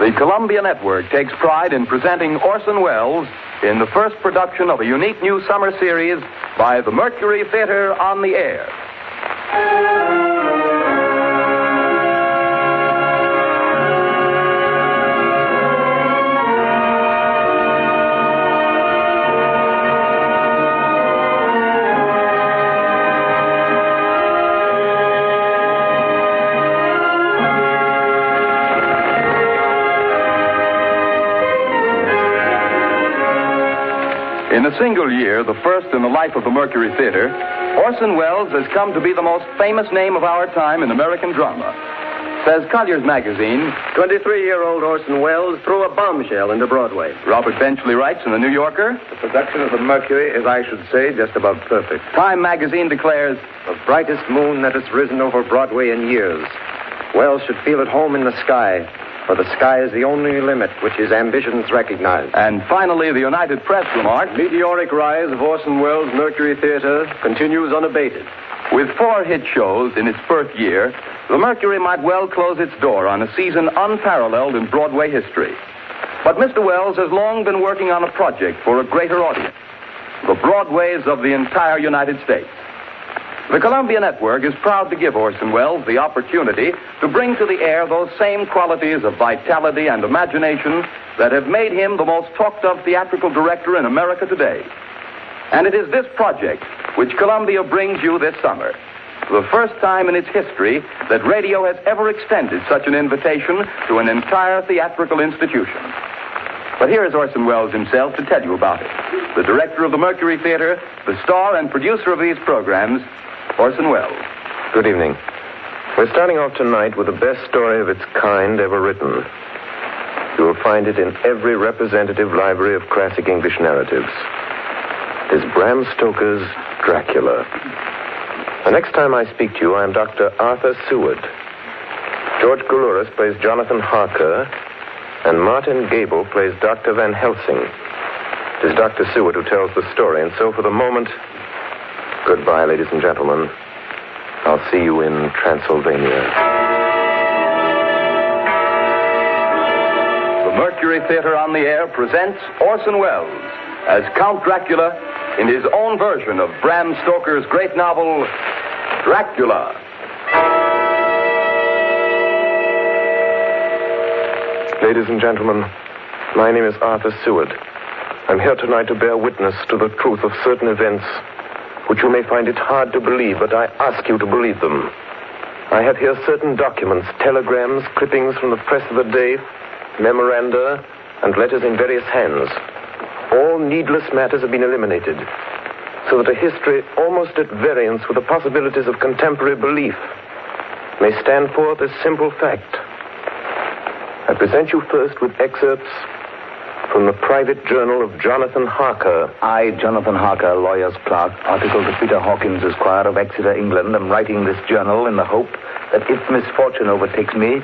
The Columbia Network takes pride in presenting Orson Welles in the first production of a unique new summer series by the Mercury Theatre on the Air. In a single year, the first in the life of the Mercury Theatre, Orson Welles has come to be the most famous name of our time in American drama. Says Collier's Magazine, 23-year-old Orson Welles threw a bombshell into Broadway. Robert Benchley writes in the New Yorker, the production of the Mercury is, I should say, just about perfect. Time Magazine declares, the brightest moon that has risen over Broadway in years. Welles should feel at home in the sky, for the sky is the only limit which his ambitions recognize. And finally, the United Press remarked, meteoric rise of Orson Welles' Mercury Theatre continues unabated. With 4 hit shows in its first year, the Mercury might well close its door on a season unparalleled in Broadway history. But Mr. Welles has long been working on a project for a greater audience, the Broadways of the entire United States. The Columbia Network is proud to give Orson Welles the opportunity to bring to the air those same qualities of vitality and imagination that have made him the most talked-of theatrical director in America today. And it is this project which Columbia brings you this summer, the first time in its history that radio has ever extended such an invitation to an entire theatrical institution. But here is Orson Welles himself to tell you about it. The director of the Mercury Theatre, the star and producer of these programs, Orson Welles. Good evening. We're starting off tonight with the best story of its kind ever written. You will find it in every representative library of classic English narratives. It is Bram Stoker's Dracula. The next time I speak to you, I am Dr. Arthur Seward. George Coulouris plays Jonathan Harker, and Martin Gable plays Dr. Van Helsing. It is Dr. Seward who tells the story, and so for the moment, goodbye, ladies and gentlemen. I'll see you in Transylvania. The Mercury Theatre on the Air presents Orson Welles as Count Dracula in his own version of Bram Stoker's great novel, Dracula. Ladies and gentlemen, my name is Arthur Seward. I'm here tonight to bear witness to the truth of certain events which you may find it hard to believe, but I ask you to believe them. I have here certain documents, telegrams, clippings from the press of the day, memoranda, and letters in various hands. All needless matters have been eliminated, so that a history almost at variance with the possibilities of contemporary belief may stand forth as simple fact. I present you first with excerpts from the private journal of Jonathan Harker. I, Jonathan Harker, lawyer's clerk, article to Peter Hawkins, Esquire of Exeter, England, am writing this journal in the hope that if misfortune overtakes me,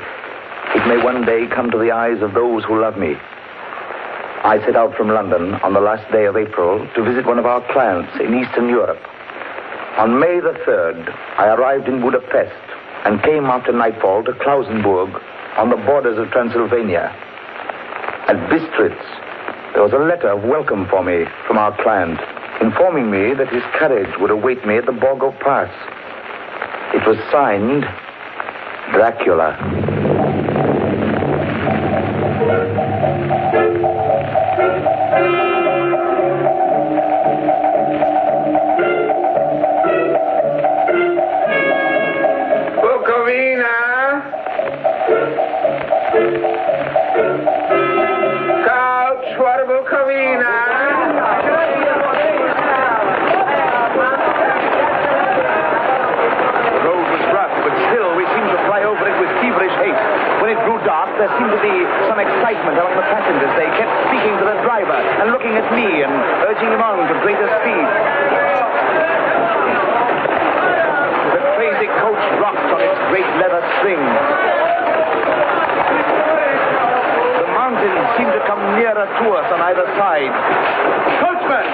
it may one day come to the eyes of those who love me. I set out from London on the last day of April to visit one of our clients in Eastern Europe. On May the 3rd, I arrived in Budapest and came after nightfall to Klausenburg on the borders of Transylvania. At Bistritz, there was a letter of welcome for me from our client, informing me that his carriage would await me at the Borgo Pass. It was signed, Dracula. There seemed to be some excitement among the passengers. They kept speaking to the driver and looking at me and urging him on to greater speed. The crazy coach rocked on its great leather strings. The mountains seemed to come nearer to us on either side. Coachman!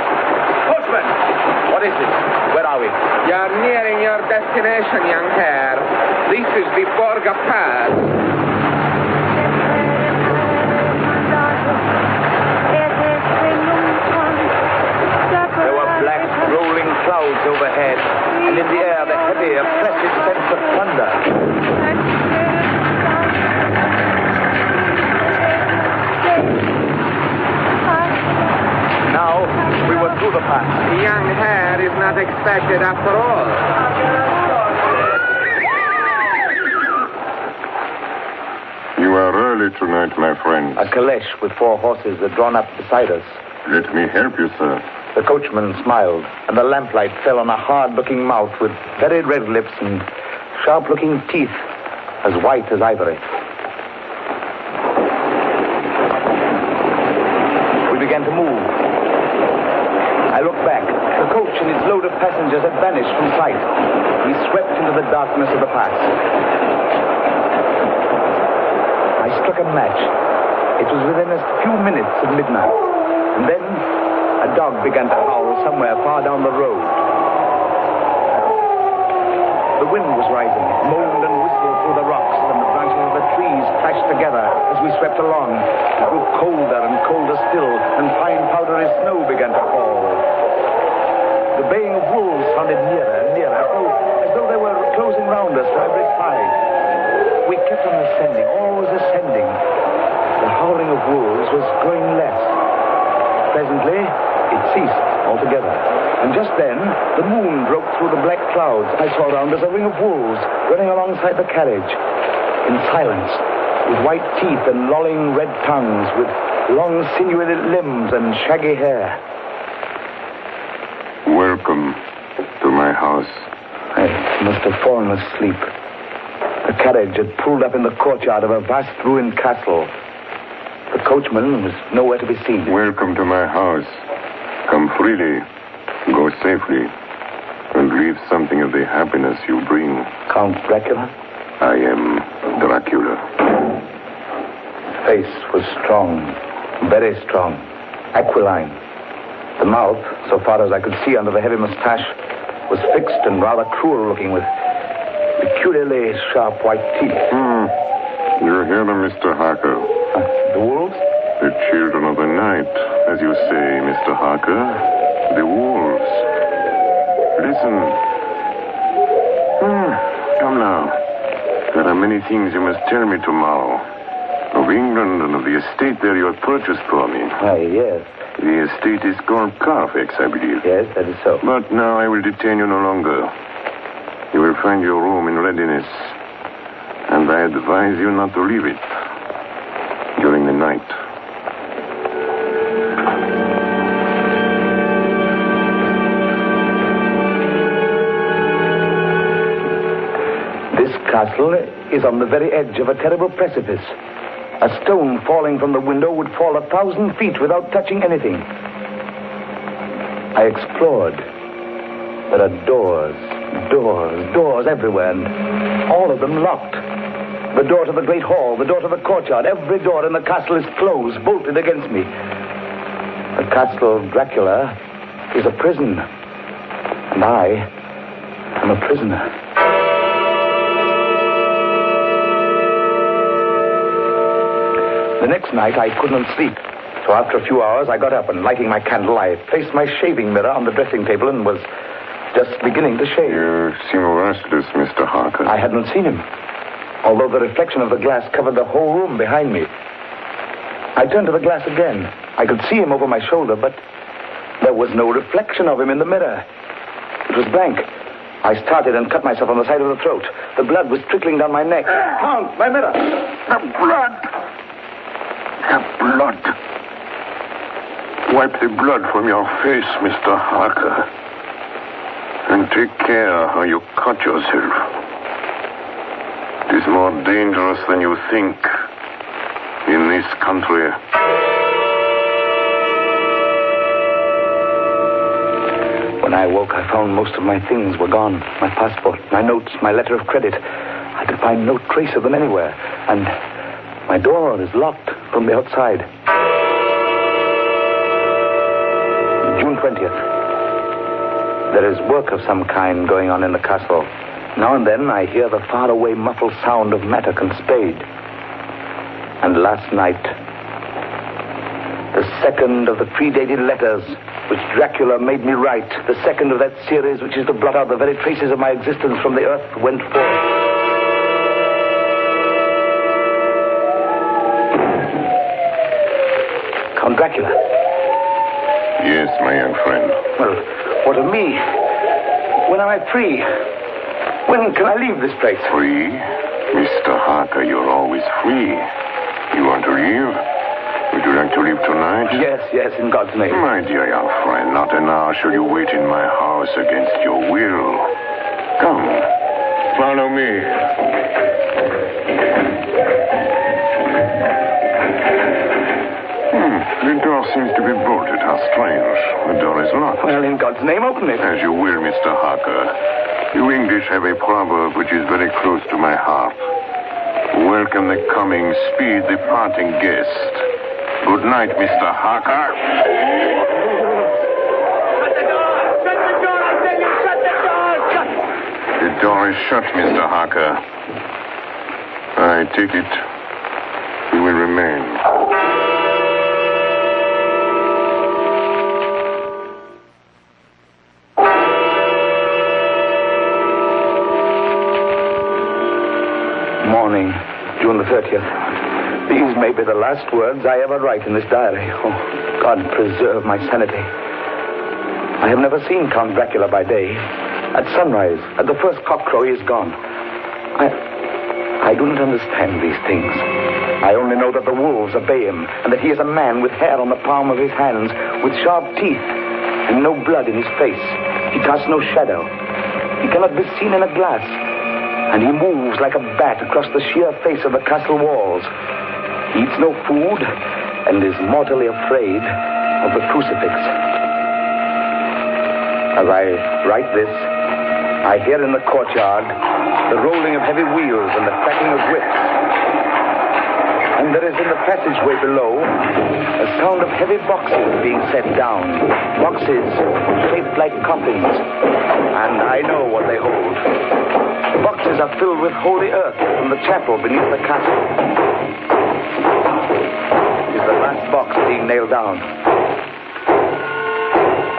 Coachman! What is it? Where are we? You're nearing your destination, young hare. This is the Borgo Pass. expected after all. You are early tonight, my friend. A caleche with 4 horses are drawn up beside us. Let me help you, sir. The coachman smiled, and the lamplight fell on a hard-looking mouth with very red lips and sharp-looking teeth as white as ivory. We began to move. I looked back. The coach and its load of passengers had vanished from sight. We swept into the darkness of the pass. I struck a match. It was within a few minutes of midnight. And then a dog began to howl somewhere far down the road. The wind was rising. It moaned and whistled through the rocks, and the branches of the trees clashed together as we swept along. It grew colder and colder still, and fine powdery snow began to fall. The baying of wolves sounded nearer and nearer, as though they were closing round us from every side. We kept on ascending, always ascending. The howling of wolves was growing less. Presently, it ceased altogether. And just then, the moon broke through the black clouds. I saw around us a ring of wolves running alongside the carriage. In silence, with white teeth and lolling red tongues, with long sinewy limbs and shaggy hair. Welcome to my house. I must have fallen asleep. The carriage had pulled up in the courtyard of a vast ruined castle. The coachman was nowhere to be seen. Welcome to my house. Come freely, go safely, and leave something of the happiness you bring. Count Dracula? I am Dracula. Face was strong, very strong, aquiline. The mouth, so far as I could see under the heavy mustache, was fixed and rather cruel looking, with peculiarly sharp white teeth. You hear them, Mr. Harker. The wolves? The children of the night, as you say, Mr. Harker. The wolves. Listen. Come now. There are many things you must tell me tomorrow. Of England and of the estate there you have purchased for me. Yes. The estate is called Carfax, I believe. Yes, that is so. But now I will detain you no longer. You will find your room in readiness. And I advise you not to leave it during the night. This castle is on the very edge of a terrible precipice. A stone falling from the window would fall 1,000 feet without touching anything. I explored. There are doors everywhere, and all of them locked. The door to the great hall, the door to the courtyard, every door in the castle is closed, bolted against me. The castle of Dracula is a prison, and I am a prisoner. The next night, I couldn't sleep. So after a few hours, I got up and, lighting my candle, I placed my shaving mirror on the dressing table and was just beginning to shave. You seem restless, Mr. Harker. I hadn't seen him, although the reflection of the glass covered the whole room behind me. I turned to the glass again. I could see him over my shoulder, but there was no reflection of him in the mirror. It was blank. I started and cut myself on the side of the throat. The blood was trickling down my neck. Count, my mirror! The blood! The blood! Wipe the blood from your face, Mr. Harker. And take care how you cut yourself. It is more dangerous than you think in this country. When I awoke, I found most of my things were gone. My passport, my notes, my letter of credit. I could find no trace of them anywhere. And my door is locked from the outside. June 20th. There is work of some kind going on in the castle. Now and then I hear the faraway muffled sound of mattock and spade. And last night, the second of the predated letters which Dracula made me write, the second of that series which is to blot out the very traces of my existence from the earth, went forth. Count Dracula. Yes, my young friend. Well, what of me? When am I free? When can I leave this place? Free? Mr. Harker, you're always free. You want to leave? Would you like to leave tonight? Yes, in God's name. My dear young friend, not an hour shall you wait in my house against your will. Come, follow me. The door seems to be bolted. How strange. The door is locked. Well, in God's name, open it. As you will, Mr. Harker. You English have a proverb which is very close to my heart. Welcome the coming, speed the parting guest. Good night, Mr. Harker. Shut the door! Shut the door! I tell you, shut the door! Shut! The door is shut, Mr. Harker. I take it you will remain. Morning, June the 30th. These may be the last words I ever write in this diary. Oh, God preserve my sanity. I have never seen Count Dracula by day. At sunrise, at the first cockcrow, he is gone. I do not understand these things. I only know that the wolves obey him, and that he is a man with hair on the palm of his hands, with sharp teeth, and no blood in his face. He casts no shadow. He cannot be seen in a glass. And he moves like a bat across the sheer face of the castle walls. He eats no food and is mortally afraid of the crucifix. As I write this, I hear in the courtyard the rolling of heavy wheels and the cracking of whips. And there is in the passageway below a sound of heavy boxes being set down. Boxes shaped like coffins. And I know what they hold. The boxes are filled with holy earth from the chapel beneath the castle. It is the last box being nailed down.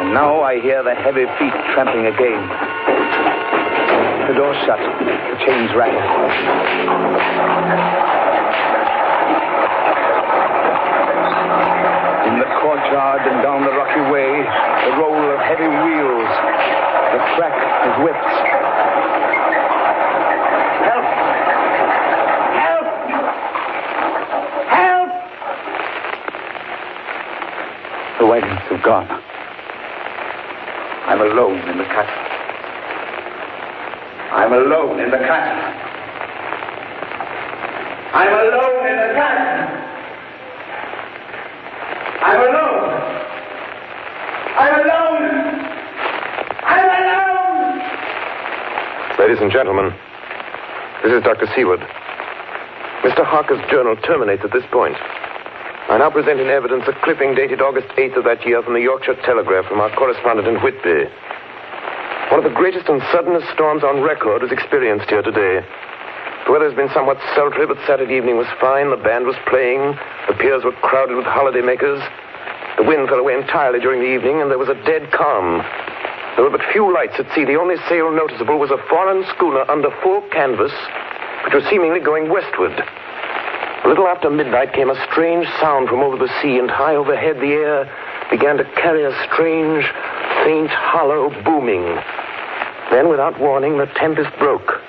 And now I hear the heavy feet tramping again. The door's shut. The chains rattle. In the courtyard and down the rocky way, the roll of heavy wheels, the crack of whips. Help! Help! Help! The wagons have gone. I'm alone in the castle. I'm alone in the castle. I'm alone in the castle. I'm alone. I'm alone. I'm alone. Ladies and gentlemen, this is Dr. Seward. Mr. Harker's journal terminates at this point. I now present in evidence a clipping dated August 8th of that year from the Yorkshire Telegraph from our correspondent in Whitby. One of the greatest and suddenest storms on record was experienced here today. The weather has been somewhat sultry, but Saturday evening was fine. The band was playing. The piers were crowded with holidaymakers. The wind fell away entirely during the evening, and there was a dead calm. There were but few lights at sea. The only sail noticeable was a foreign schooner under full canvas, which was seemingly going westward. A little after midnight came a strange sound from over the sea, and high overhead the air began to carry a strange, faint, hollow booming. Then, without warning, the tempest broke.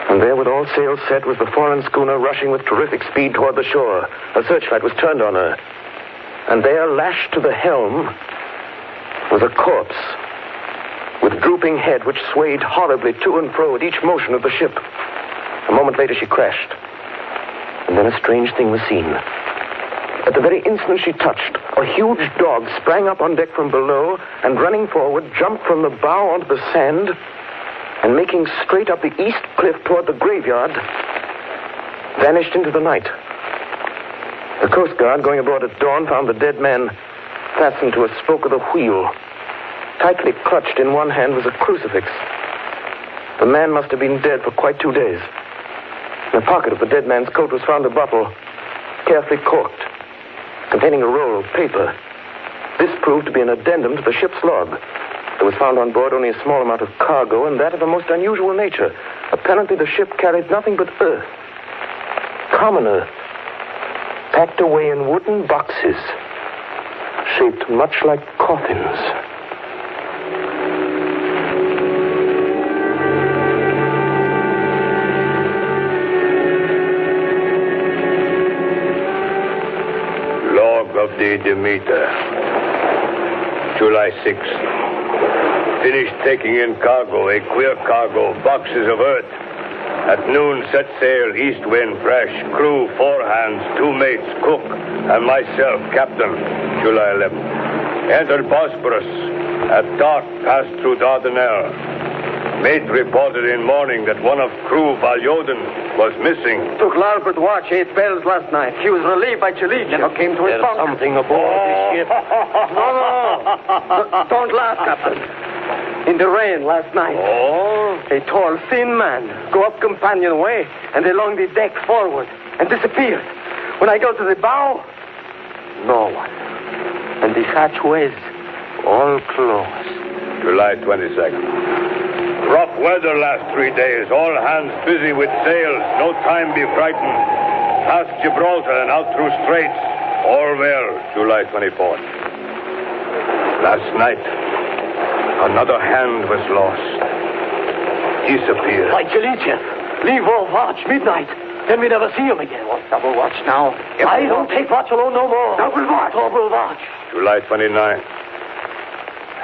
And there, with all sails set, was the foreign schooner rushing with terrific speed toward the shore. A searchlight was turned on her. And there, lashed to the helm, was a corpse with drooping head which swayed horribly to and fro at each motion of the ship. A moment later, she crashed. And then a strange thing was seen. At the very instant she touched, a huge dog sprang up on deck from below and, running forward, jumped from the bow onto the sand and, making straight up the east cliff toward the graveyard, vanished into the night. The Coast Guard, going aboard at dawn, found the dead man fastened to a spoke of the wheel. Tightly clutched in one hand was a crucifix. The man must have been dead for quite 2 days. In the pocket of the dead man's coat was found a bottle, carefully corked, containing a roll of paper. This proved to be an addendum to the ship's log. There was found on board only a small amount of cargo, and that of a most unusual nature. Apparently the ship carried nothing but earth, common earth, packed away in wooden boxes, shaped much like coffins. of the Demeter. July 6th. Finished taking in cargo, a queer cargo, boxes of earth. At noon, set sail, east wind, fresh. Crew, 4 hands, 2 mates, cook, and myself, captain. July 11th. Entered Bosporus. At dark, passed through Dardanelles. Mate reported in morning that one of crew, Valjoden, was missing. Took larboard watch 8 bells last night. He was relieved by Julius. Never came to his bunk. Something aboard this ship. No. Don't laugh, Captain. In the rain last night. Oh? A tall, thin man go up companionway and along the deck forward and disappeared. When I go to the bow, no one. And the hatchways all closed. July 22nd. Rough weather last 3 days. All hands busy with sails. No time be frightened. Past Gibraltar and out through straits. All well. July 24th. Last night, another hand was lost. Disappeared. By Julius, leave all watch midnight. Then we never see him again. What's double watch now? I don't take watch alone no more. Double watch. Double watch. July 29th.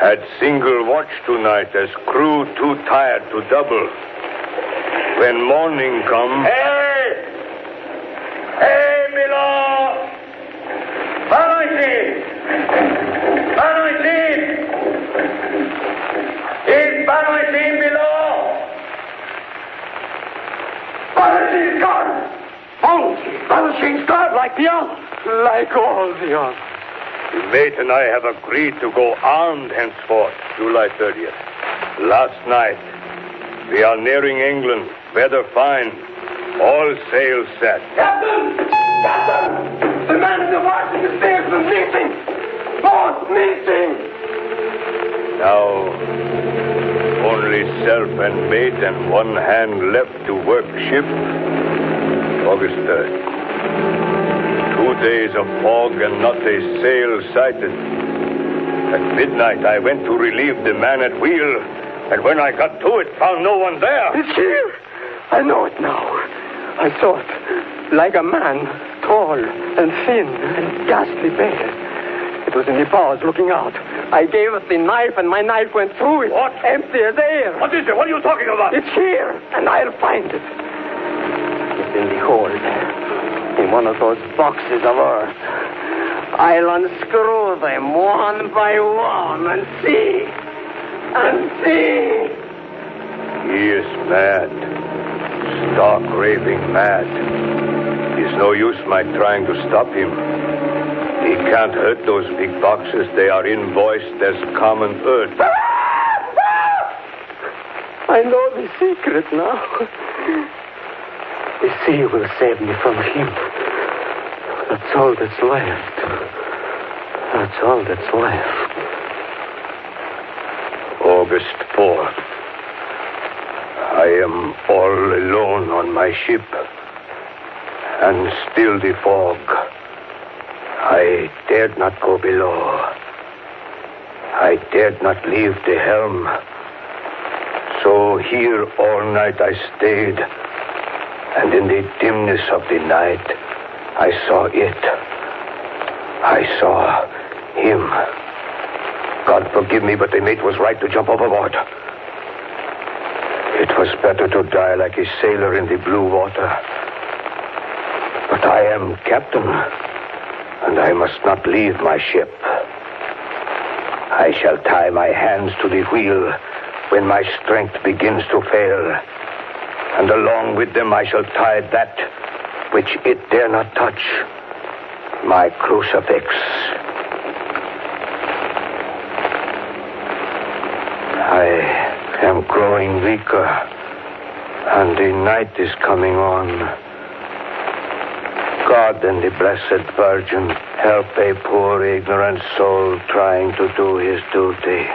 Had single watch tonight as crew too tired to double. When morning come... Hey! Hey, Milo! Banoiti! Is Banoiti below? Banoiti's gone! Banoiti's gone like the others. Like all the others. The mate and I have agreed to go armed henceforth, July 30th. Last night, we are nearing England. Weather fine. All sails set. Captain! The man in the watch in the stairs was missing! Both missing! Now, only self and mate and 1 hand left to work ship. August 3rd. 2 days of fog and not a sail sighted. At midnight, I went to relieve the man at wheel, and when I got to it, found no one there. It's here. I know it now. I saw it. Like a man, tall and thin and ghastly pale. It was in the bows looking out. I gave it the knife, and my knife went through it. What? Empty as air. What is it? What are you talking about? It's here, and I'll find it. It's in the hold. In one of those boxes of earth. I'll unscrew them one by one and see. He is mad. Stark raving mad. It's no use my trying to stop him. He can't hurt those big boxes. They are invoiced as common earth. I know the secret now. The sea will save me from him. That's all that's left. That's all that's left. August 4th. I am all alone on my ship. And still the fog. I dared not go below. I dared not leave the helm. So here all night I stayed. And in the dimness of the night, I saw it. I saw him. God forgive me, but the mate was right to jump overboard. It was better to die like a sailor in the blue water. But I am captain, and I must not leave my ship. I shall tie my hands to the wheel when my strength begins to fail. And along with them I shall tie that which it dare not touch, my crucifix. I am growing weaker, and the night is coming on. God and the Blessed Virgin help a poor ignorant soul trying to do his duty.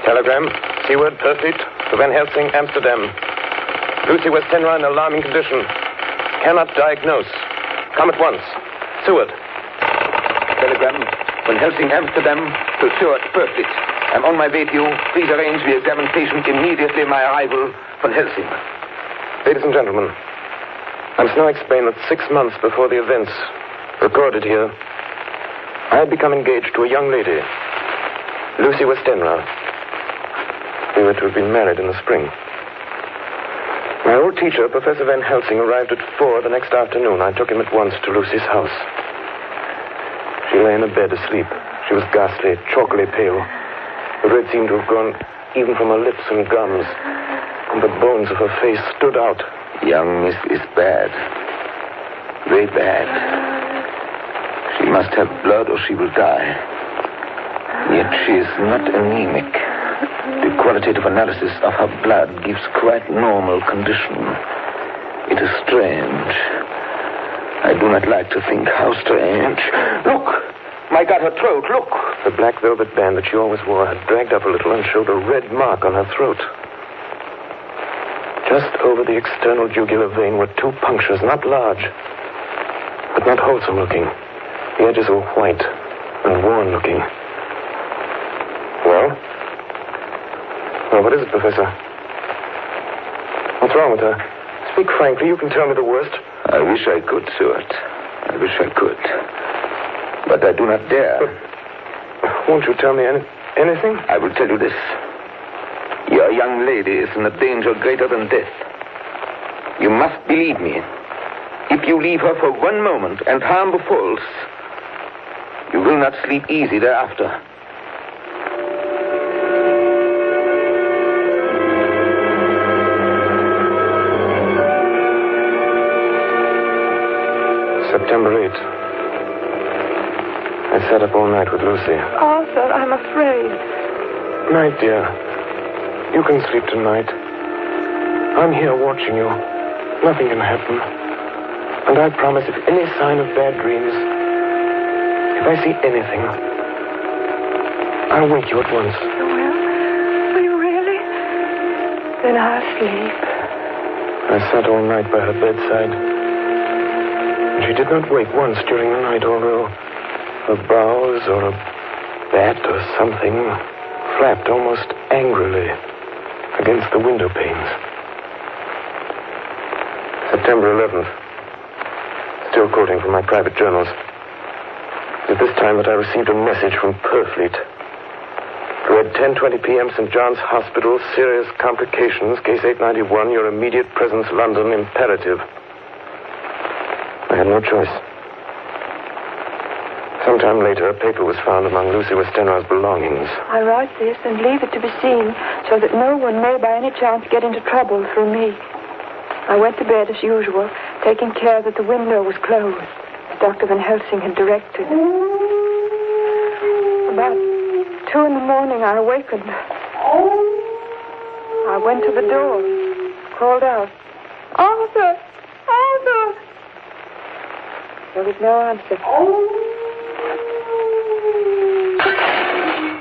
Telegram, Seaward, Perfect, to Van Helsing, Amsterdam. Lucy Westenra in alarming condition. Cannot diagnose. Come at once. Seward. Telegram, Van Helsing, Amsterdam, to Seward, Perfect. I'm on my way to you. Please arrange the examination immediately my arrival from Helsing. Ladies and gentlemen, I must now explain that 6 months before the events recorded here, I had become engaged to a young lady, Lucy Westenra. We were to have been married in the spring. My old teacher, Professor Van Helsing, arrived at 4 the next afternoon. I took him at once to Lucy's house. She lay in a bed asleep. She was ghastly, chalkily pale. The red seemed to have gone even from her lips and gums, and the bones of her face stood out. Young Miss is bad. Very bad. She must have blood or she will die. Yet she is not anemic. The qualitative analysis of her blood gives quite normal condition. It is strange. I do not like to think how strange. Look! My God, her throat, look! The black velvet band that she always wore had dragged up a little and showed a red mark on her throat. Just over the external jugular vein were 2 punctures, not large, but not wholesome looking. The edges were white and worn looking. Well? Well, what is it, Professor? What's wrong with her? Speak frankly. You can tell me the worst. I wish I could, Stuart. I wish I could. But I do not dare. But won't you tell me anything? I will tell you this. Your young lady is in a danger greater than death. You must believe me. If you leave her for 1 moment and harm befalls, you will not sleep easy thereafter. September 8th. I sat up all night with Lucy. Arthur, I'm afraid. Night, dear. You can sleep tonight. I'm here watching you. Nothing can happen. And I promise if any sign of bad dreams, if I see anything, I'll wake you at once. Will you really? Then I'll sleep. I sat all night by her bedside. She did not wake once during the night, although her brows or a bat or something flapped almost angrily against the window panes. September 11th. Still quoting from my private journals. At this time that I received a message from Purfleet. Read 10:20 p.m. St. John's Hospital, serious complications, case 891, your immediate presence, London, imperative. I had no choice. Sometime later, a paper was found among Lucy Westenra's belongings. I write this and leave it to be seen so that no one may by any chance get into trouble through me. I went to bed as usual, taking care that the window was closed, as Dr. Van Helsing had directed. About 2 a.m, I awakened. I went to the door, called out, "Arthur! Arthur!" There was no answer.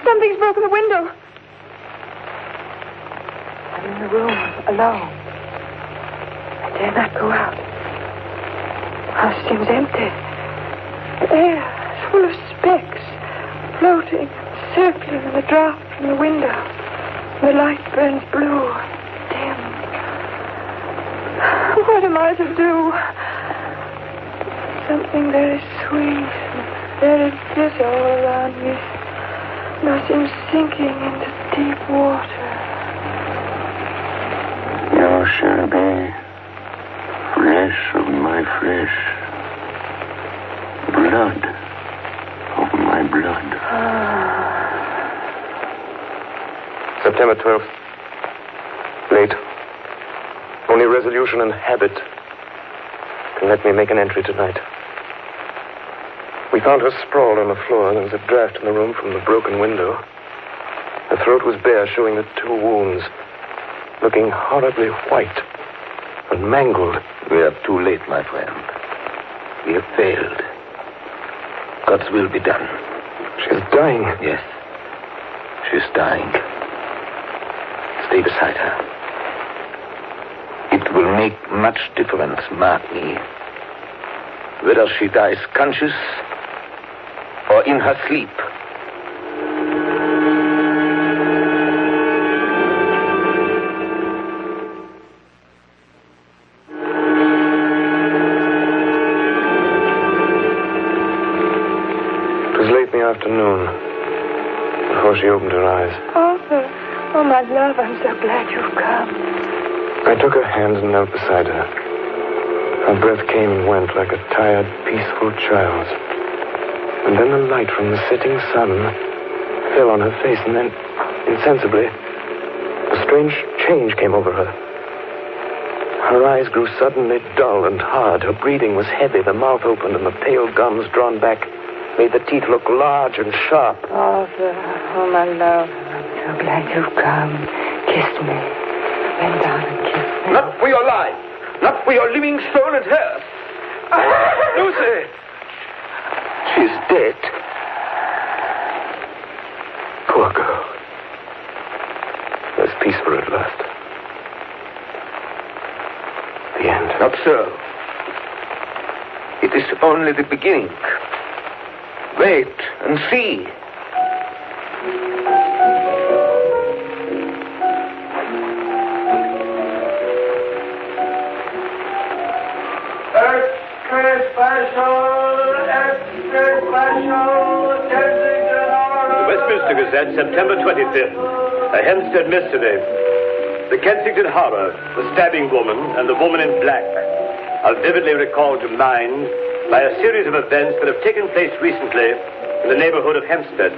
Something's broken the window. I'm in the room, alone. I dare not go out. The house seems empty. The air is full of specks, floating, circling in the draught from the window. The light burns blue, dim. What am I to do? Something very sweet and very bitter all around me. And I seem sinking into deep water. You shall be flesh of my flesh, blood of my blood. September 12th. Late. Only resolution and habit can let me make an entry tonight. We found her sprawled on the floor. There was a draft in the room from the broken window. Her throat was bare, showing the 2 wounds, looking horribly white and mangled. We are too late, my friend. We have failed. God's will be done. She's dying. Yes. She's dying. Stay beside her. It will make much difference, mark me, whether she dies conscious or in her sleep. opened her eyes. Arthur. Oh, my love, I'm so glad you've come. I took her hand and knelt beside her. Her breath came and went like a tired, peaceful child's. And then the light from the setting sun fell on her face, and then, insensibly, a strange change came over her. Her eyes grew suddenly dull and hard. Her breathing was heavy. The mouth opened, and the pale gums, drawn back, made the teeth look large and sharp. Arthur, oh, my love, I'm so glad you've come. Kiss me. Bend down and kiss me. Not for your life. Not for your living soul and hers. Lucy! She's dead. Poor girl. There's peace for her at last. The end. Not so. It is only the beginning. Wait and see. Westminster Gazette, September 25th. A Hempstead mystery. The Kensington Horror, the stabbing woman, and the woman in black are vividly recalled to mind by a series of events that have taken place recently in the neighborhood of Hempstead.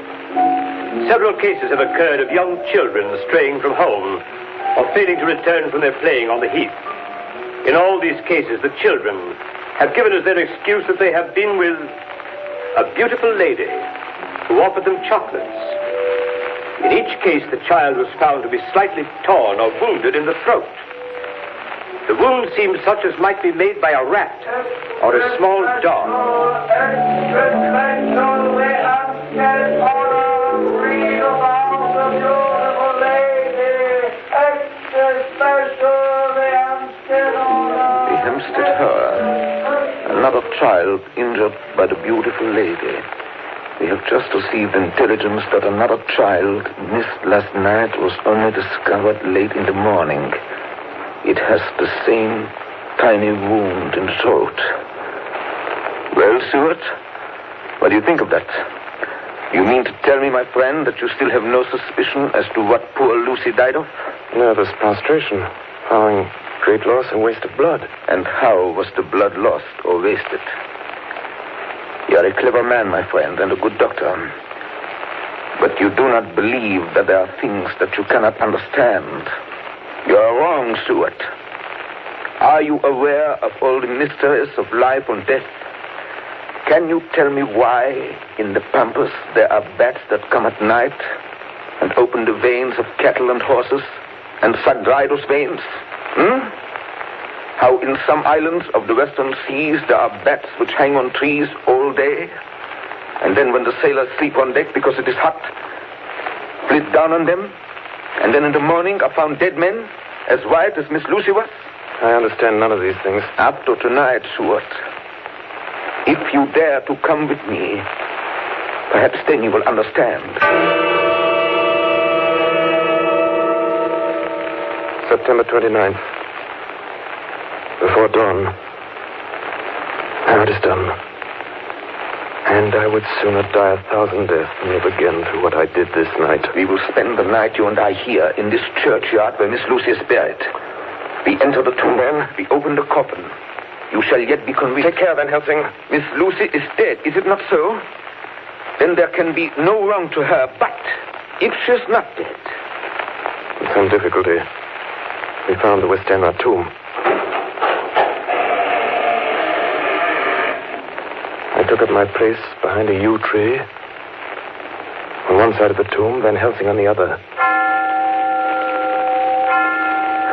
Several cases have occurred of young children straying from home or failing to return from their playing on the heath. In all these cases, the children have given as their excuse that they have been with a beautiful lady who offered them chocolates. In each case, the child was found to be slightly torn or wounded in the throat. The wound seemed such as might be made by a rat or a small dog. The Hempstead Horror. Another child injured by the beautiful lady. We have just received intelligence that another child missed last night was only discovered late in the morning. It has the same tiny wound in the throat. Well, Stuart, what do you think of that? You mean to tell me, my friend, that you still have no suspicion as to what poor Lucy died of? Nervous prostration, following great loss and waste of blood. And how was the blood lost or wasted? You are a clever man, my friend, and a good doctor. But you do not believe that there are things that you cannot understand. You are wrong, Stuart. Are you aware of all the mysteries of life and death? Can you tell me why in the pampas there are bats that come at night and open the veins of cattle and horses and suck dry those veins? How in some islands of the western seas there are bats which hang on trees all day, and then when the sailors sleep on deck because it is hot, flit down on them, and then in the morning are found dead men, as white as Miss Lucy was? I understand none of these things. Up to tonight, Stuart. If you dare to come with me, perhaps then you will understand. September 29th. Before dawn. Now it is done. And I would sooner die 1,000 deaths than live again through what I did this night. We will spend the night, you and I, here, in this churchyard where Miss Lucy is buried. We enter the tomb, then we open the coffin. You shall yet be convinced. Take care, Van Helsing. Miss Lucy is dead, is it not so? Then there can be no wrong to her, but if she's not dead... With some difficulty, we found the Westenra tomb. I took up my place behind a yew tree. On one side of the tomb, Van Helsing on the other.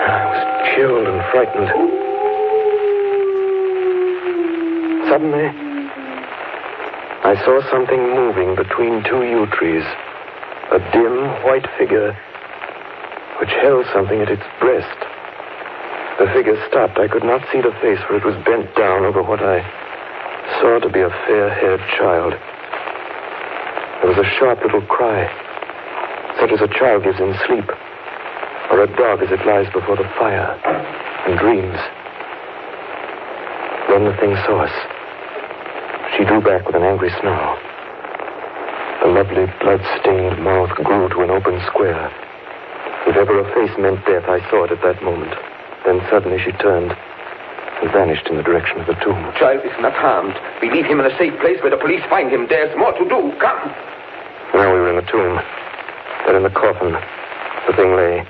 I was chilled and frightened. Suddenly, I saw something moving between two yew trees. A dim, white figure which held something at its breast. The figure stopped. I could not see the face, for it was bent down over what I saw to be a fair-haired child. There was a sharp little cry, such as a child gives in sleep, or a dog as it lies before the fire and dreams. Then the thing saw us. She drew back with an angry snarl. The lovely blood-stained mouth grew to an open square. If ever a face meant death, I saw it at that moment. Then suddenly she turned and vanished in the direction of the tomb. The child is not harmed. We leave him in a safe place where the police find him. There's more to do. Come. Now we were in the tomb. Then in the coffin, the thing lay.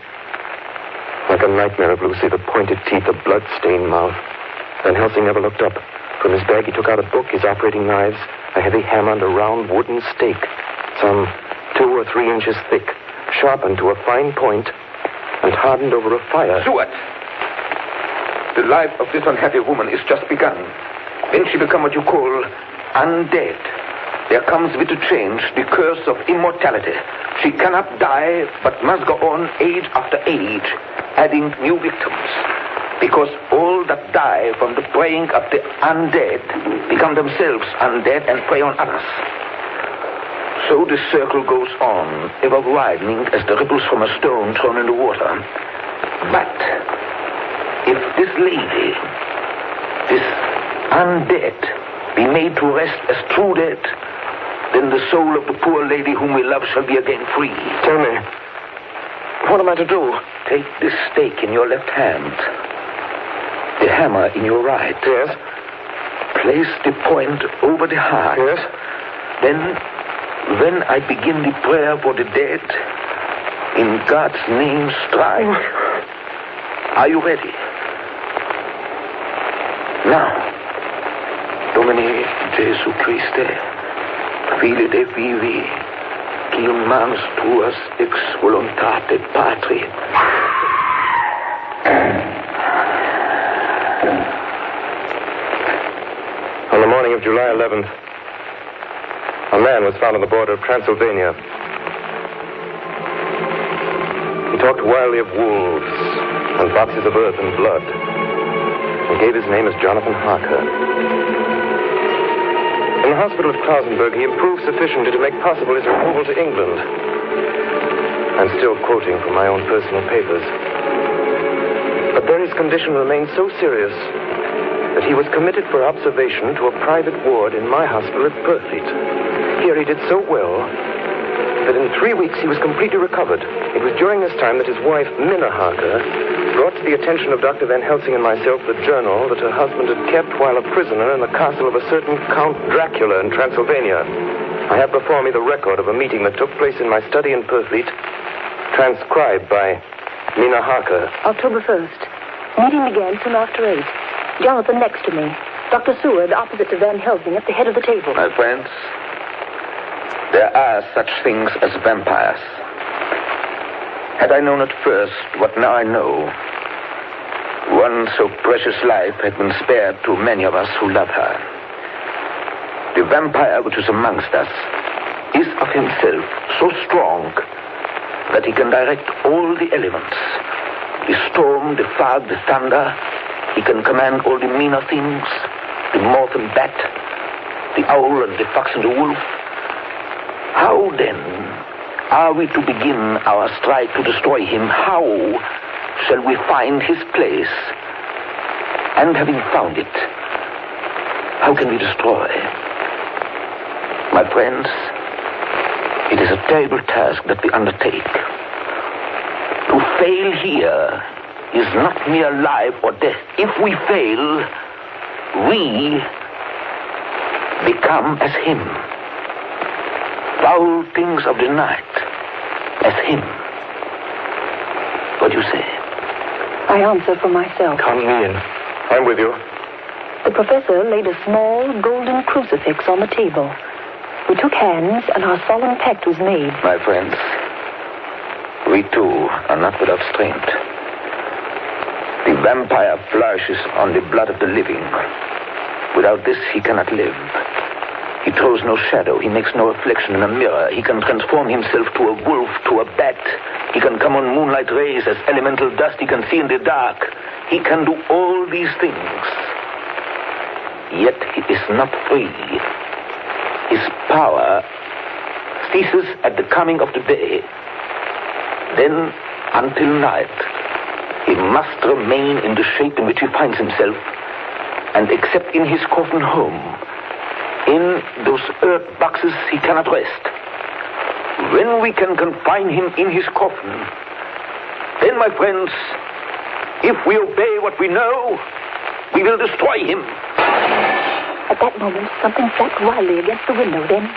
Like a nightmare of Lucy, the pointed teeth, the blood-stained mouth. Van Helsing never looked up. From his bag, he took out a book, his operating knives, a heavy hammer, and a round wooden stake, some 2 or 3 inches thick, sharpened to a fine point, and hardened over a fire. Stuart! The life of this unhappy woman is just begun. When she become what you call undead, there comes with the change the curse of immortality. She cannot die, but must go on age after age, adding new victims. Because all that die from the preying of the undead become themselves undead and prey on others. So the circle goes on, ever widening as the ripples from a stone thrown in the water. But if this lady, this undead, be made to rest as true dead, then the soul of the poor lady whom we love shall be again free. Tell me, what am I to do? Take this stake in your left hand, the hammer in your right. Yes. Place the point over the heart. Yes. Then, when I begin the prayer for the dead, in God's name strike. Are you ready? Now, Domine Jesu Christe, Fili de vivi, qui manus tuas ex voluntate Patri. On the morning of July 11th, a man was found on the border of Transylvania. He talked wildly of wolves and boxes of earth and blood, and gave his name as Jonathan Harker. In the hospital at Klausenberg, he improved sufficiently to make possible his removal to England. I'm still quoting from my own personal papers. But there his condition remained so serious that he was committed for observation to a private ward in my hospital at Purfleet. Here he did so well that in 3 weeks he was completely recovered. It was during this time that his wife, Minna Harker, brought to the attention of Dr. Van Helsing and myself the journal that her husband had kept while a prisoner in the castle of a certain Count Dracula in Transylvania. I have before me the record of a meeting that took place in my study in Purfleet, transcribed by Minna Harker. October 1st. Meeting began soon after 8. Jonathan next to me. Dr. Seward opposite to Van Helsing at the head of the table. My friends, there are such things as vampires. Had I known at first what now I know, one so precious life had been spared to many of us who love her. The vampire which is amongst us is of himself so strong that he can direct all the elements. The storm, the fog, the thunder. He can command all the meaner things, the moth and bat, the owl and the fox and the wolf. How then are we to begin our strike to destroy him? How shall we find his place? And having found it, how can we destroy? My friends, it is a terrible task that we undertake. To fail here is not mere life or death. If we fail, we become as him. Foul things of the night, as him. What do you say? I answer for myself. Count me in. I'm with you. The professor laid a small golden crucifix on the table. We took hands, and our solemn pact was made. My friends, we too are not without strength. The vampire flourishes on the blood of the living. Without this, he cannot live. He throws no shadow. He makes no reflection in a mirror. He can transform himself to a wolf, to a bat. He can come on moonlight rays as elemental dust. He can see in the dark. He can do all these things. Yet he is not free. His power ceases at the coming of the day. Then, until night, he must remain in the shape in which he finds himself, and except in his coffin home, in those earth boxes he cannot rest. When we can confine him in his coffin, then, my friends, if we obey what we know, we will destroy him. At that moment, something flapped wildly against the window, then...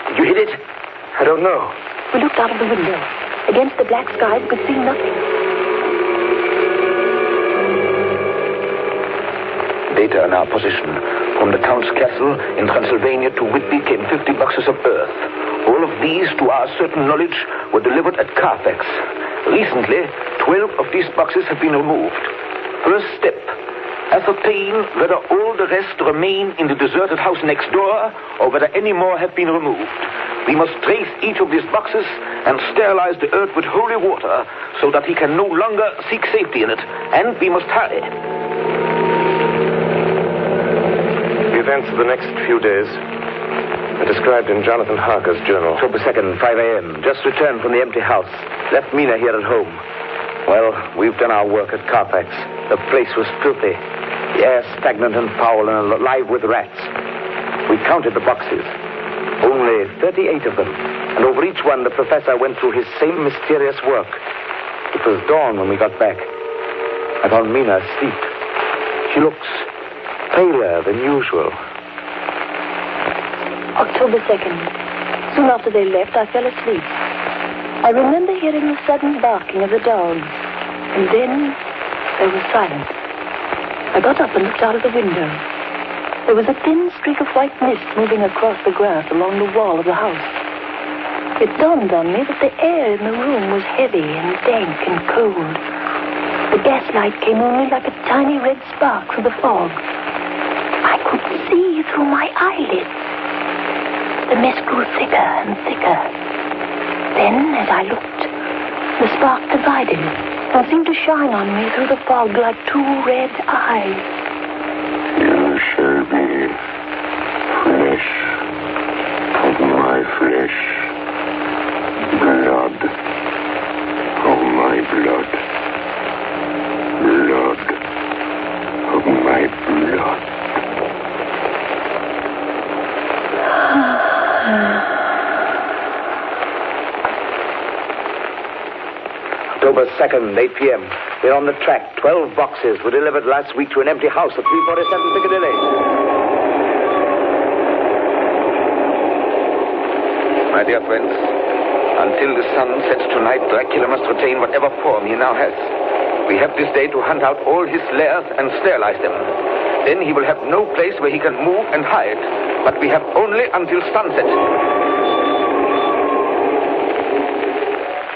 Did you hit it? I don't know. We looked out of the window. Against the black sky, we could see nothing. Data in our possession. From the Count's castle in Transylvania to Whitby came 50 boxes of earth. All of these, to our certain knowledge, were delivered at Carfax. Recently, 12 of these boxes have been removed. First step, ascertain whether all the rest remain in the deserted house next door or whether any more have been removed. We must trace each of these boxes and sterilize the earth with holy water so that he can no longer seek safety in it. And we must hurry. The events of the next few days are described in Jonathan Harker's journal. October 2nd, 5 a.m. Just returned from the empty house. Left Mina here at home. Well, we've done our work at Carfax. The place was filthy. The air stagnant and foul and alive with rats. We counted the boxes. Only 38 of them. And over each one, the professor went through his same mysterious work. It was dawn when we got back. I found Mina asleep. She looks paler than usual. October 2nd. Soon after they left, I fell asleep. I remember hearing the sudden barking of the dogs. And then there was silence. I got up and looked out of the window. There was a thin streak of white mist moving across the grass along the wall of the house. It dawned on me that the air in the room was heavy and dank and cold. The gaslight came only like a tiny red spark through the fog. I could see through my eyelids. The mist grew thicker and thicker. Then, as I looked, the spark divided and seemed to shine on me through the fog like two red eyes. You shall be flesh of my flesh, blood of my blood, blood of my blood. October 2nd, 8 p.m. We're on the track. 12 boxes were delivered last week to an empty house at 347 Piccadilly. My dear friends, until the sun sets tonight, Dracula must retain whatever form he now has. We have this day to hunt out all his lairs and sterilize them. Then he will have no place where he can move and hide. But we have only until sunset.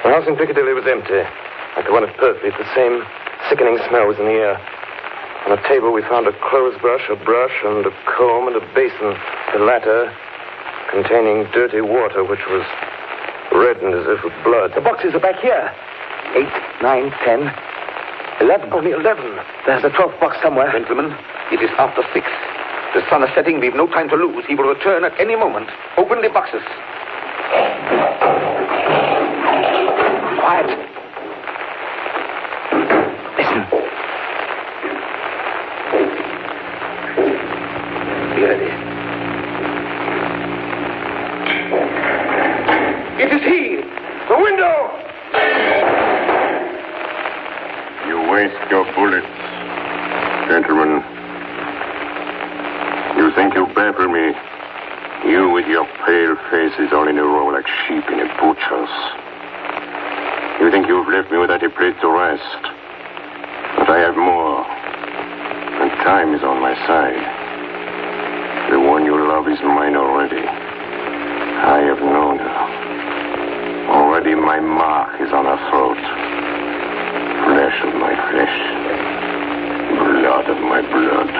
The house in Piccadilly was empty, like the one at Purfleet. The same sickening smell was in the air. On a table we found a clothes brush, a brush, and a comb, and a basin. The latter containing dirty water, which was reddened as if with blood. The boxes are back here. 8, 9, 10, 11. Only 11. There's a 12th box somewhere. Gentlemen, it is after 6. The sun is setting. We've no time to lose. He will return at any moment. Open the boxes. Quiet. Listen. Be ready. It is he! The window! You waste your bullets, gentlemen. You think you baffle me? You with your pale faces all in a row like sheep in a butcher's. You think you've left me without a place to rest. But I have more. And time is on my side. The one you love is mine already. I have known her. Already my mark is on her throat. Flesh of my flesh. Blood of my blood.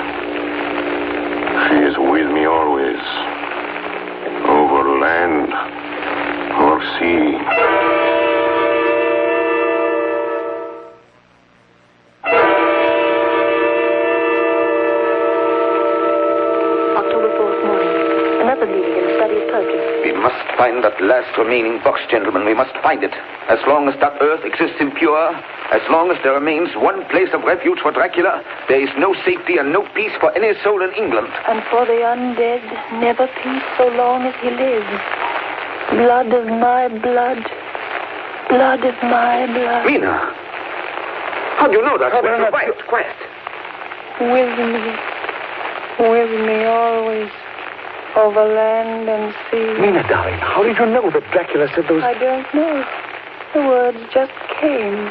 She is with me always. Over land or sea. October 4th morning. Another meeting in the study of Turkey. We must find one, that last remaining box, gentlemen. We must find it. As long as that earth exists impure, as long as there remains one place of refuge for Dracula, there is no safety and no peace for any soul in England. And for the undead, never peace so long as he lives. Blood of my blood. Blood of my blood. Mina! How do you know that? Quiet. With me always. Over land and sea. Mina, darling, how did you know that Dracula said those... I don't know. The words just came.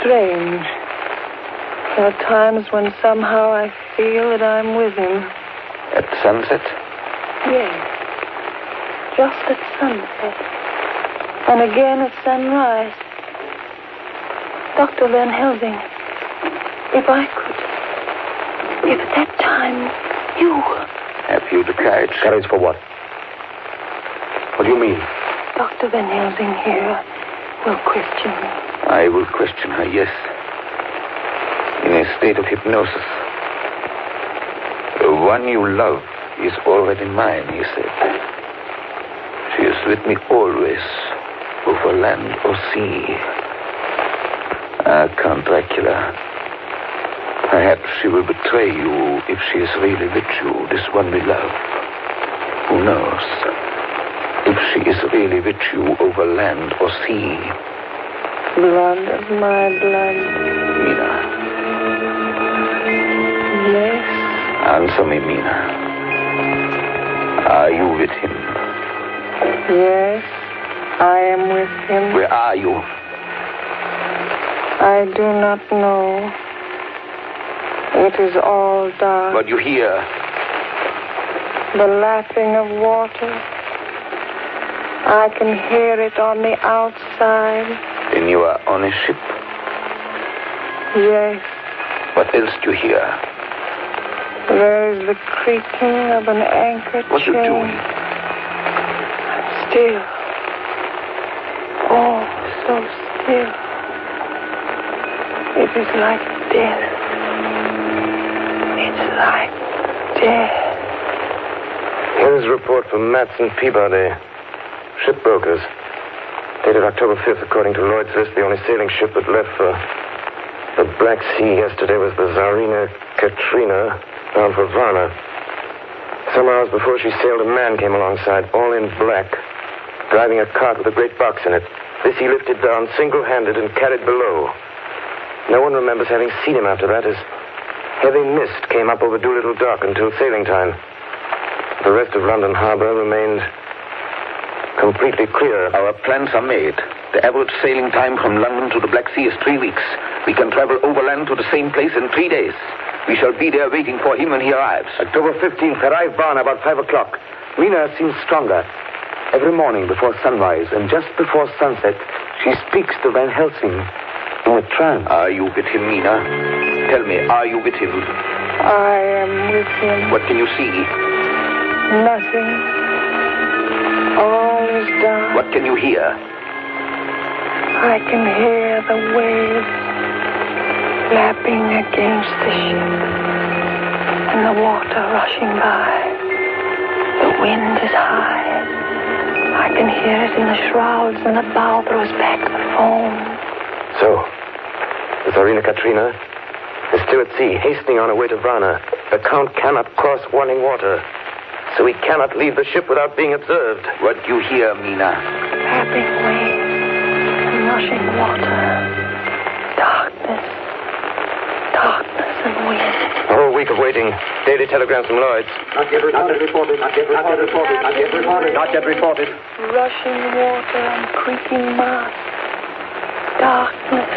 Strange. There are times when somehow I feel that I'm with him. At sunset? Yes. Just at sunset. And again at sunrise. Dr. Van Helsing, if I could... If at that time you... Have you the courage? Courage for what? What do you mean? Dr. Van Helsing here will question me. I will question her, yes. In a state of hypnosis. The one you love is already mine, he said. She is with me always, over land or sea. Ah, Count Dracula. Perhaps she will betray you if she is really with you, this one we love. Who knows? If she is really with you over land or sea. Blood of my blood. Mina. Yes? Answer me, Mina. Are you with him? Yes, I am with him. Where are you? I do not know. It is all dark. What you hear? The lapping of water. I can hear it on the outside. Then you are on a ship? Yes. What else do you hear? There is the creaking of an anchor chain. What are you doing? Still. Oh, so still. It is like death. It's like death. Here is a report from Matson Peabody, shipbrokers. Dated October 5th, according to Lloyd's list, the only sailing ship that left for the Black Sea yesterday was the Tsarina Katrina, bound for Varna. Some hours before she sailed, a man came alongside, all in black, driving a cart with a great box in it. This he lifted down single-handed and carried below. No one remembers having seen him after that, as heavy mist came up over Doolittle Dock until sailing time. The rest of London Harbor remained completely clear. Our plans are made. The average sailing time from London to the Black Sea is 3 weeks. We can travel overland to the same place in 3 days. We shall be there waiting for him when he arrives. October 15th, arrived Varna about 5 o'clock. Mina seems stronger. Every morning before sunrise and just before sunset, she speaks to Van Helsing in a trance. Are you with him, Mina? Tell me, are you with him? I am with him. What can you see? Nothing. All is dark. What can you hear? I can hear the waves lapping against the ship and the water rushing by. The wind is high. I can hear it in the shrouds and the bow throws back the foam. So, the Tsarina Katrina is still at sea, hastening on her way to Varna. The Count cannot cross running water, so he cannot leave the ship without being observed. What do you hear, Mina? Lapping waves and rushing water. Darkness. Darkness and wind. A whole week of waiting. Daily telegrams from Lloyd's. Not yet reported. Rushing water and creaking masts. Darkness.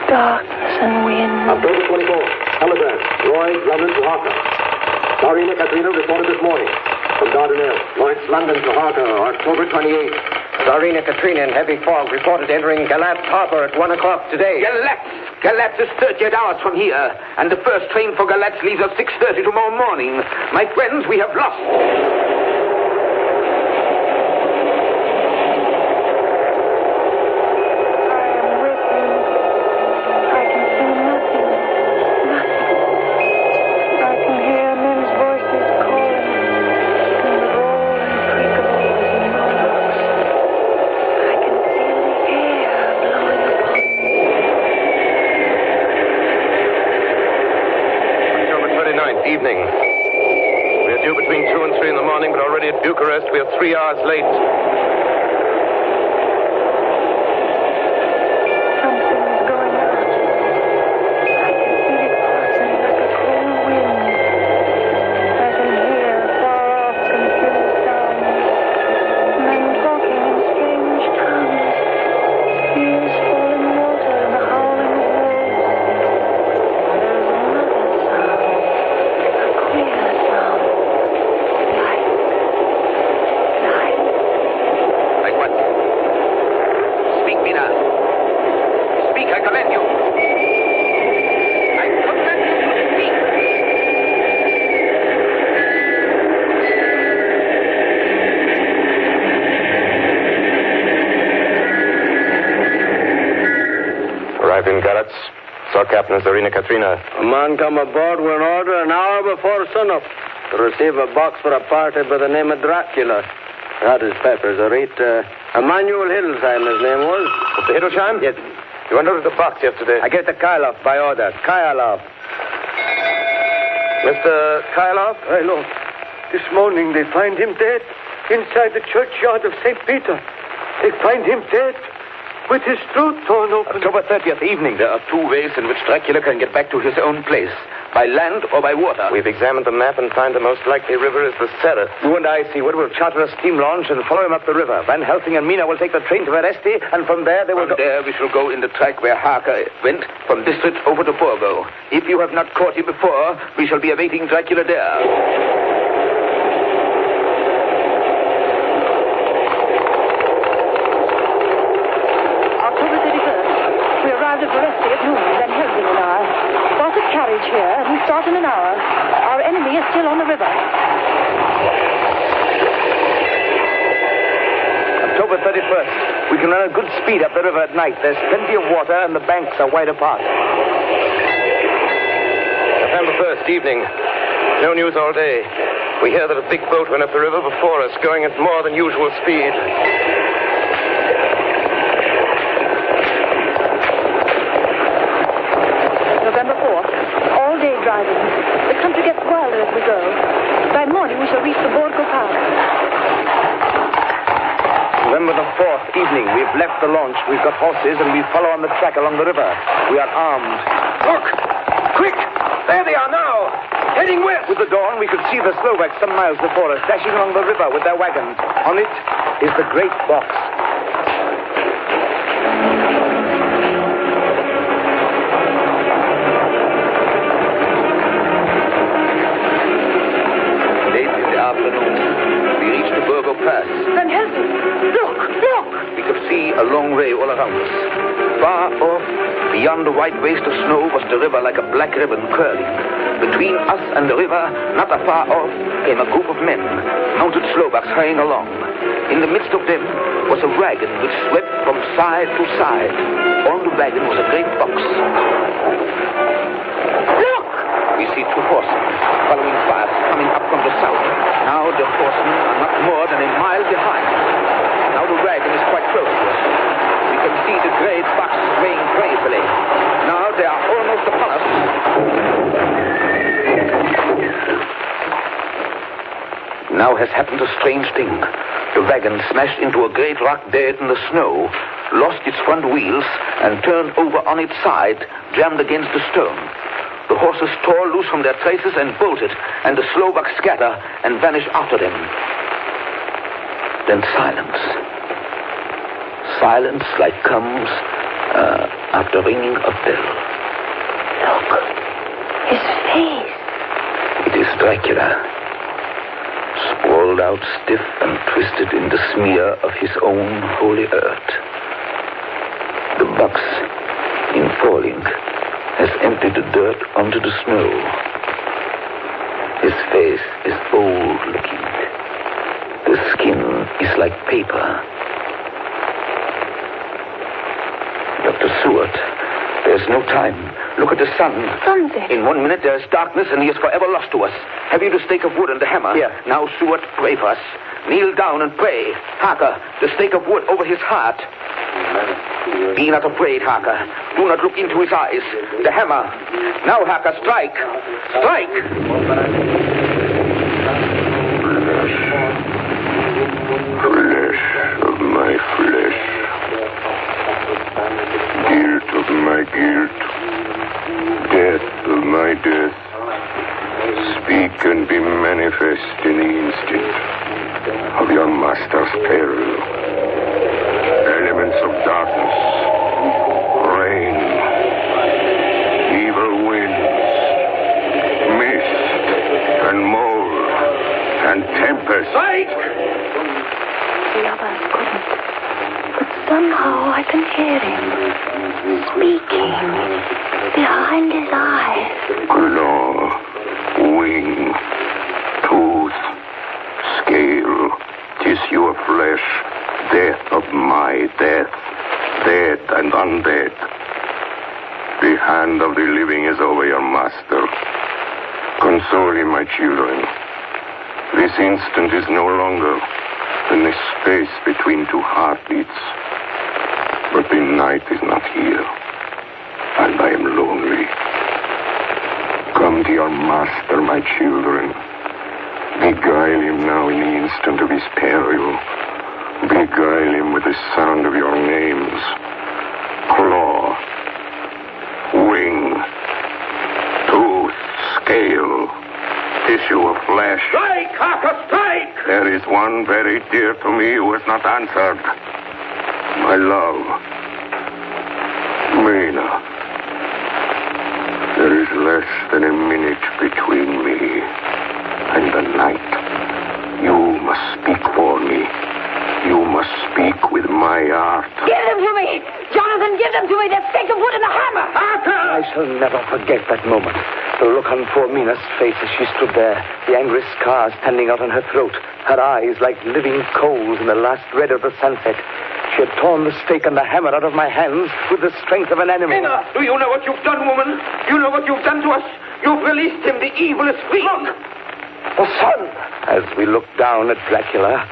Darkness and wind. October 24th. Telegram. Lloyd's, London to Harker. Tsarina Katrina reported this morning from Dardanelles. Lloyd's, London to Harker, October 28th. Tsarina Katrina in heavy fog reported entering Galatz Harbor at 1 o'clock today. Galatz is 38 hours from here, and the first train for Galatz leaves at 6:30 tomorrow morning. My friends, we have lost. hours late. Something's going on. I can feel it passing like a cold wind. I can hear far off confused sounds. Men talking in strange tongues. Tears falling water and the howling of wolves. There's another sound. A queer sound. Like what? Speak, Mina. Speak, I command you. I command you to speak. Arrived in Galatz. Saw Captain Zarina Katrina. A man come aboard with an order an hour before sunup to receive a box for a party by the name of Dracula. Had his papers, I read. Emmanuel Hildesheim, his name was. Mr. Hildesheim? Yes. You went over to the box yesterday. I gave it to Kylov by order. Kylov. Mr. Kylov? Hey, look. This morning they find him dead inside the churchyard of St. Peter. They find him dead with his throat torn open. October 30th evening, there are two ways in which Dracula can get back to his own place. By land or by water. We've examined the map and find the most likely river is the Serre. You and I, Seward, will charter a steam launch and follow him up the river. Van Helsing and Mina will take the train to Veresti, and from there they will go... From there we shall go in the track where Harker went, from District over to Borgo. If you have not caught him before, we shall be awaiting Dracula there. October 31st. We arrived at Veresti at noon, then Helsing and I. Bought a carriage here, and we start in an hour. Our enemy is still on the river. October 31st. We can run at good speed up the river at night. There's plenty of water, and the banks are wide apart. November 1st, evening. No news all day. We hear that a big boat went up the river before us, going at more than usual speed. November 4th. All day driving. The country gets wilder as we go. By morning, we shall reach the Borgo Pass. November the 4th, evening. We've left the launch. We've got horses, and we follow on the track along the river. We are armed. Look! Quick! There they are now! Heading west! With the dawn, we could see the Slovaks some miles before us, dashing along the river with their wagons. On it is the great box. Late in the afternoon, we reached the Borgo Pass. Van Helsing! Look! Look! We could see a long way all around us. Far off, beyond the white waste of snow, was the river like a black ribbon curling. Between us and the river, not afar off, came a group of men, mounted Slovaks hurrying along. In the midst of them was a wagon which swept from side to side. On the wagon was a great box. Look! We see two horsemen following fast, coming up from the south. Now the horsemen are not more than a mile behind. Now the wagon is quite close to us. We can see the great box swaying crazily. Now they are almost upon us. Now has happened a strange thing. The wagon smashed into a great rock bed in the snow, lost its front wheels, and turned over on its side, jammed against the stone. The horses tore loose from their traces and bolted, and the Slovaks scatter and vanish after them. Then silence. Silence like comes after ringing a bell. Look! His face! It is Dracula, sprawled out stiff and twisted in the smear of his own holy earth. The box, in falling, has emptied the dirt onto the snow. His face is old-looking. The skin is like paper. Dr. Seward, there's no time. Look at the sun. Sunset. In 1 minute there is darkness and he is forever lost to us. Have you the stake of wood and the hammer? Here. Now, Seward, pray for us. Kneel down and pray. Harker, the stake of wood over his heart. Be not afraid, Harker. Do not look into his eyes. The hammer. Now, Harker, strike. Strike! others couldn't. But somehow I can hear him speaking behind his eyes. Claw, wing, tooth, scale, tissue of flesh, death of my death, dead and undead. The hand of the living is over your master. Console him, my children. This instant is no longer than the space between two heartbeats. But the night is not here, and I am lonely. Come to your master, my children. Beguile him now in the instant of his peril. Beguile him with the sound of your names. Claw, wing, tooth, scale, tissue of flesh. Strike, Harker, strike! There is one very dear to me who has not answered. My love, Mina. There is less than a minute between me and the night. You must speak for me. You must speak with my heart. Give them to me! Jonathan, give them to me! That stake of wood and the hammer! I shall never forget that moment. The look on poor Mina's face as she stood there, the angry scar standing out on her throat, her eyes like living coals in the last red of the sunset. She had torn the stake and the hammer out of my hands with the strength of an animal. Mina, do you know what you've done, woman? You know what you've done to us? You've released him. The evil is free. Look! The sun! As we looked down at Dracula,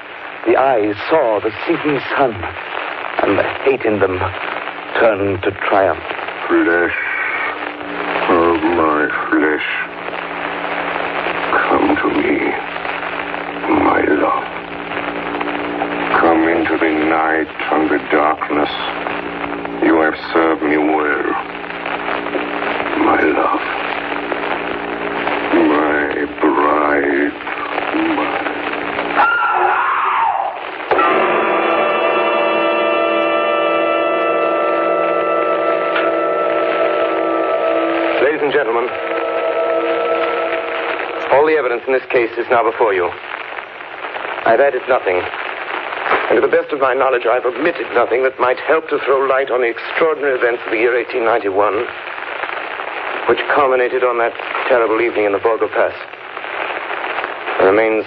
the eyes saw the sinking sun, and the hate in them turned to triumph. Flesh of my flesh. Come to me, my love. Come into the night and the darkness. You have served me well, my love. My bride, Ladies and gentlemen, all the evidence in this case is now before you. I've added nothing. And to the best of my knowledge, I've omitted nothing that might help to throw light on the extraordinary events of the year 1891, which culminated on that terrible evening in the Borgo Pass. There remains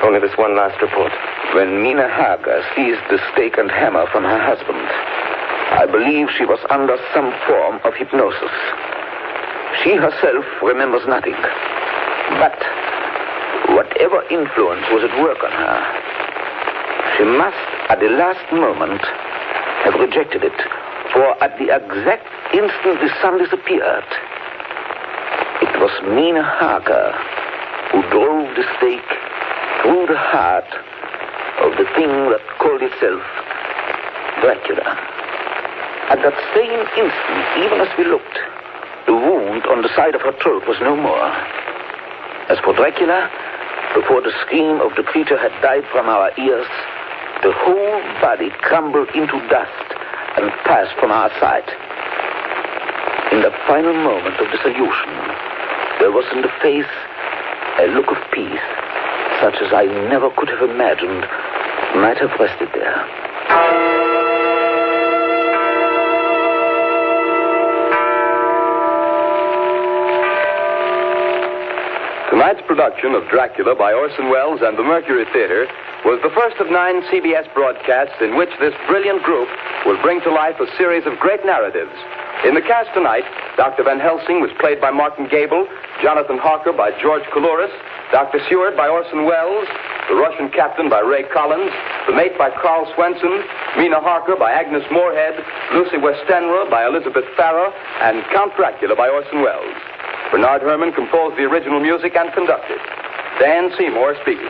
only this one last report. When Mina Harker seized the stake and hammer from her husband, I believe she was under some form of hypnosis. She herself remembers nothing. But whatever influence was at work on her, she must, at the last moment, have rejected it. For at the exact instant the sun disappeared, it was Mina Harker who drove the stake through the heart of the thing that called itself Dracula. At that same instant, even as we looked, the wound on the side of her throat was no more. As for Dracula, before the scream of the creature had died from our ears, the whole body crumbled into dust and passed from our sight. In the final moment of dissolution, there was in the face a look of peace, such as I never could have imagined might have rested there. Tonight's production of Dracula by Orson Welles and the Mercury Theatre was the first of 9 CBS broadcasts in which this brilliant group will bring to life a series of great narratives. In the cast tonight, Dr. Van Helsing was played by Martin Gable, Jonathan Harker by George Coulouris, Dr. Seward by Orson Welles, the Russian captain by Ray Collins, the mate by Carl Swenson, Mina Harker by Agnes Moorehead, Lucy Westenra by Elizabeth Farrer, and Count Dracula by Orson Welles. Bernard Herrmann composed the original music and conducted. Dan Seymour speaking.